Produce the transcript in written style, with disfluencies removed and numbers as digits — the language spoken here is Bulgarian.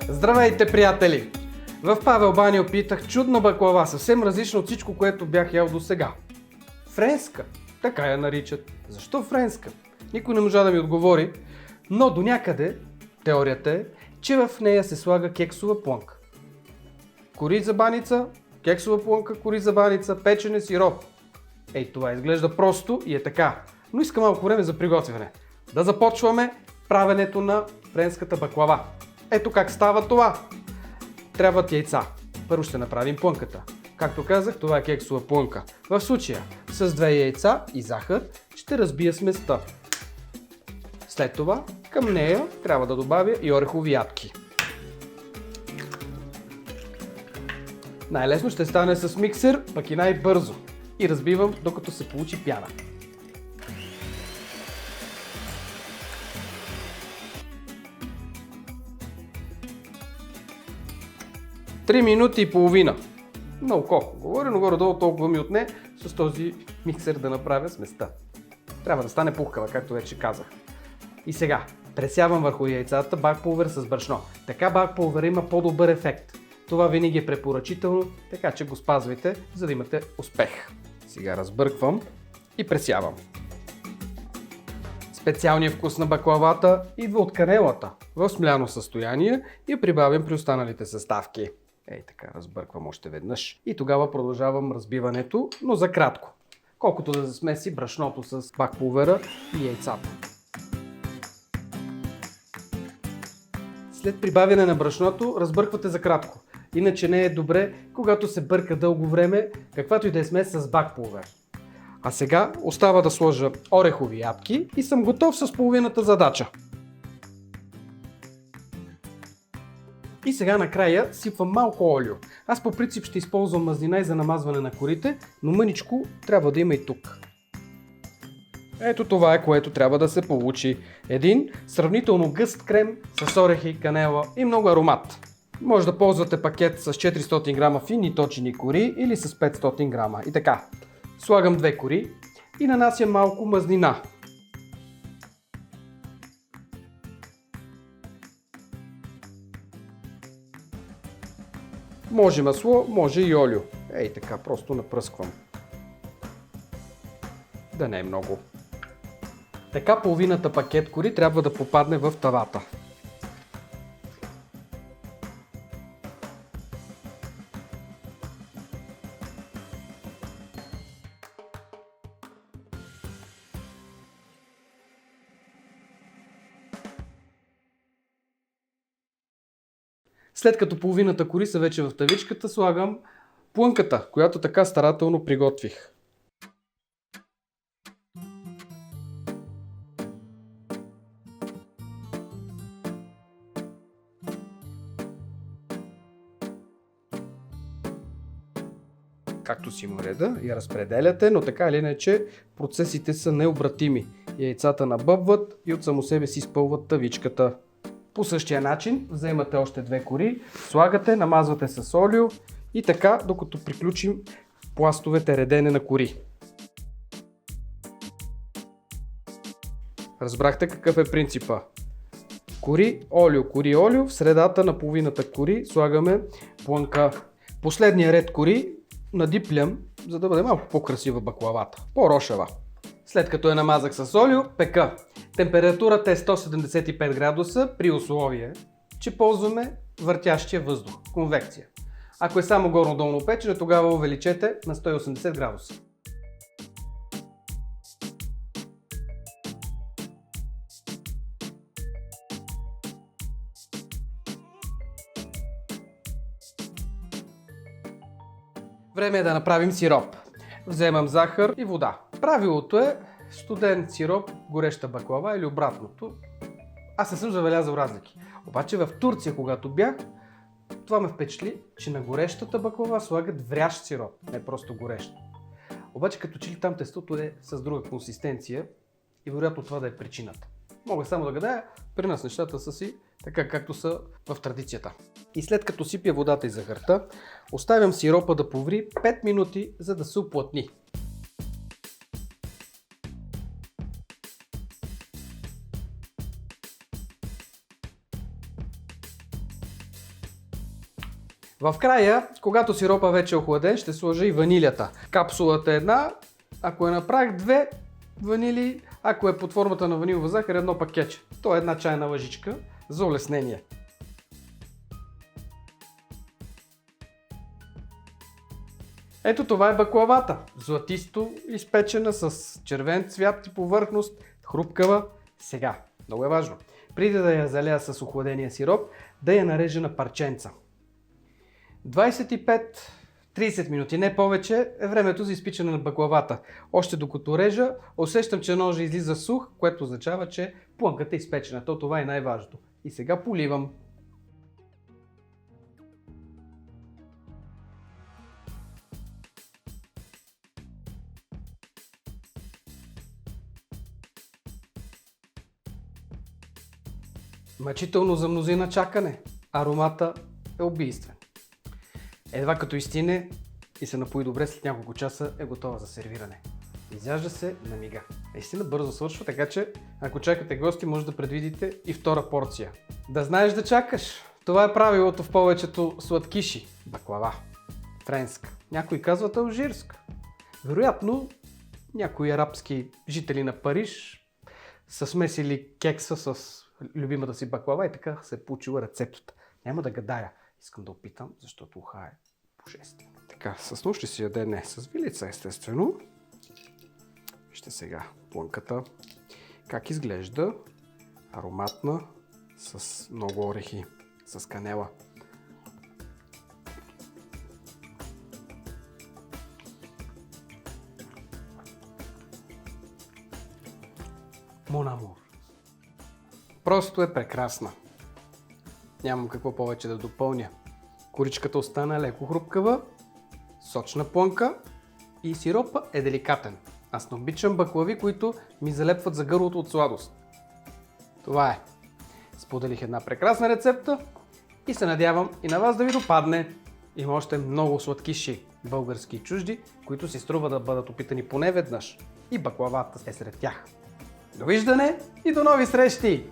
Здравейте, приятели! В Павел Баня опитах чудна баклава, съвсем различна от всичко, което бях ял до сега. Френска, така я наричат. Защо френска? Никой не можа да ми отговори, но до някъде теорията е, че в нея се слага кексова плънка. Корица баница, кексова плънка, корица баница, печене, сироп. Ей, това изглежда просто и е така, но иска малко време за приготвяне. Да започваме правенето на френската баклава. Ето как става това. Трябват яйца. Първо ще направим плънката. Както казах, това е кексова плънка. В случая с 2 яйца и захар ще разбия сместа. След това към нея трябва да добавя и орехови ядки. Най-лесно ще стане с миксер, пък и най-бързо. И разбивам докато се получи пяна. Три минути и половина. Много колко говоря, но горе-долу толкова ми отне с този миксер да направя сместа. Трябва да стане пухкава, както вече казах. И сега пресявам върху яйцата бакпулвер с брашно. Така бакпулвер има по-добър ефект. Това винаги е препоръчително, така че го спазвайте, за да имате успех. Сега разбърквам и пресявам. Специалният вкус на баклавата идва от канелата в смляно състояние и я прибавям при останалите съставки. Ей така, разбърквам още веднъж. И тогава продължавам разбиването, но за кратко. Колкото да смеси брашното с бакпулвера и яйцата. След прибавяне на брашното, разбърквате за кратко. Иначе не е добре, когато се бърка дълго време, каквато и да е смес с бакпулвер. А сега остава да сложа орехови ядки и съм готов с половината задача. И сега накрая сипвам малко олио. Аз по принцип ще използвам мазнина и за намазване на корите, но мъничко трябва да има и тук. Ето това е, което трябва да се получи. Един сравнително гъст крем с орехи, канела и много аромат. Може да ползвате пакет с 400 грама финни точени кори или с 500 грама. И така, слагам 2 кори и нанасям малко мазнина. Може масло, може и олио. Ей така, просто напръсквам. Да не е много. Така половината пакет кори трябва да попадне в тавата. След като половината кори са вече в тавичката, слагам плънката, която така старателно приготвих. Както си му реда, я разпределяте, но така или иначе процесите са необратими. Яйцата набъбват и от само себе си изпълват тавичката. По същия начин вземате още 2 кори, слагате, намазвате с олио и така, докато приключим пластовете редене на кори. Разбрахте какъв е принципа? Кори, олио, в средата на половината кори слагаме плънка. Последния ред кори надиплям, за да бъде малко по-красива баклавата, по-рошава. След като я намазах с олио, пека. Температурата е 175 градуса при условие, че ползваме въртящия въздух, конвекция. Ако е само горно-долно печене, тогава увеличете на 180 градуса. Време е да направим сироп. Вземам захар и вода. Правилото е студен сироп, гореща баклава или обратното. Аз не съм забелязал разлики. Обаче в Турция, когато бях, това ме впечатли, че на горещата баклава слагат врящ сироп, не просто горещ. Обаче като че ли там тестото е с друга консистенция и вероятно това да е причината. Мога само да гадая, при нас нещата са си така както са в традицията. И след като сипя водата и захарта, оставям сиропа да поври 5 минути, за да се уплътни. В края, когато сиропа вече е охладен, ще сложа и ванилията. Капсулата е една, ако е на прах две ванили, ако е под формата на ванилова захар едно пакетче. То е една чайна лъжичка за улеснение. Ето това е баклавата. Златисто изпечена с червен цвят и повърхност, хрупкава. Сега, много е важно, преди да я залея с охладения сироп, да я нарежа на парченца. 25-30 минути, не повече, е времето за изпичане на баклавата. Още докато режа, усещам, че ножа излиза сух, което означава, че плънката е изпечена. Това е най-важното. И сега поливам. Мъчително за мнозина чакане. Аромата е убийствен. Едва като изстине и се напои добре, след няколко часа е готова за сервиране. Изяжда се на мига. Наистина бързо свършва, така че ако чакате гости, може да предвидите и втора порция. Да знаеш да чакаш. Това е правилото в повечето сладкиши. Баклава. Френска. Някои казват алжирска. Вероятно, някои арабски жители на Париж са смесили кекса с любимата си баклава и така се е получила рецептата. Няма да гадая. Искам да опитам, защото уха е божествено. Така, с нож ще си яде не с вилица, естествено. Вижте сега плънката. Как изглежда. Ароматна, с много орехи, с канела. Mon amour. Просто е прекрасна. Нямам какво повече да допълня. Коричката остана леко хрупкава, сочна плънка и сиропа е деликатен. Аз не обичам баклави, които ми залепват за гърлото от сладост. Това е. Споделих една прекрасна рецепта и се надявам и на вас да ви допадне. Има още много сладкиши, български и чужди, които си струва да бъдат опитани поне веднъж. И баклавата е сред тях. Довиждане и до нови срещи!